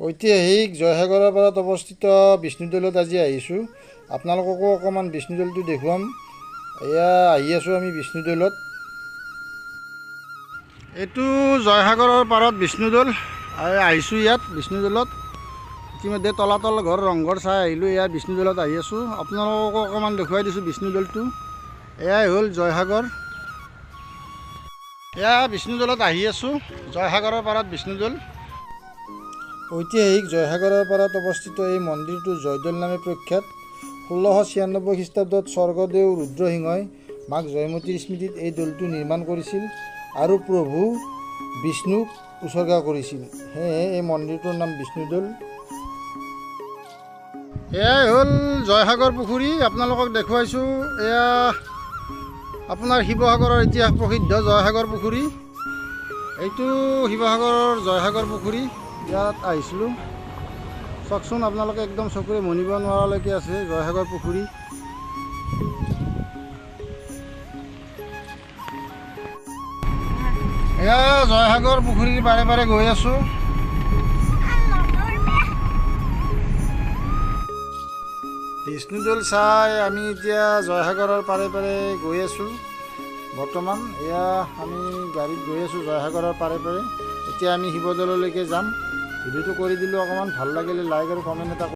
ঐতিহাসিক জয়সাগৰৰ পাৰত অৱস্থিত বিষ্ণুদৌলত আজি আহিছোঁ। আপোনালোককো অকণমান বিষ্ণুদৌলটো দেখুৱাম। এয়া আহি আছোঁ আমি বিষ্ণুদৌলত। এইটো জয়সাগৰৰ পাৰত বিষ্ণুদৌল। আহিছোঁ ইয়াত বিষ্ণুদৌলত। ইতিমধ্যে তলাতল ঘৰ ৰংঘৰ চাই আহিলোঁ। এয়া বিষ্ণুদৌলত আহি আছোঁ। আপোনালোককো অকণমান দেখুৱাই দিছোঁ বিষ্ণুদৌলটো। এয়াই হ'ল জয়সাগৰ। এয়া বিষ্ণুদৌলত আহি আছোঁ। জয়সাগৰৰ পাৰত বিষ্ণুদৌল। ঐতিহাসিক জয়সাগৰৰ পাৰত অৱস্থিত এই মন্দিৰটো জয়দৌল নামে প্ৰখ্যাত। 1696 খ্ৰীষ্টাব্দত স্বৰ্গদেউ ৰুদ্ৰসিংহই মাক জয়মতীৰ স্মৃতিত এই দৌলটো নিৰ্মাণ কৰিছিল আৰু প্ৰভু বিষ্ণুক উৎসৰ্গা কৰিছিল। সেয়েহে এই মন্দিৰটোৰ নাম বিষ্ণুদৌল। এয়াই হ'ল জয়সাগৰ পুখুৰী। আপোনালোকক দেখুৱাইছোঁ। এয়া আপোনাৰ শিৱসাগৰৰ ইতিহাস প্ৰসিদ্ধ জয়সাগৰ পুখুৰী। এইটো শিৱসাগৰৰ জয়সাগৰ পুখুৰী। ইয়াত আহিছিলোঁ। চাওকচোন আপোনালোকে, একদম চকুৰে মনিব নোৱাৰালৈকে আছে জয়সাগৰ পুখুৰী। এয়া জয়সাগৰ পুখুৰীৰ পাৰে পাৰে গৈ আছোঁ। বিষ্ণুদৌল চাই আমি এতিয়া জয়সাগৰৰ পাৰে পাৰে গৈ আছোঁ। বৰ্তমান এয়া আমি গাড়ীত গৈ আছোঁ জয়সাগৰৰ পাৰে পাৰে। এতিয়া আমি শিৱদৌললৈকে যাম। ভিডিঅ'টো কৰি দিলোঁ অকণমান ভাল লাগিলে লাইক আৰু কমেণ্ট এটা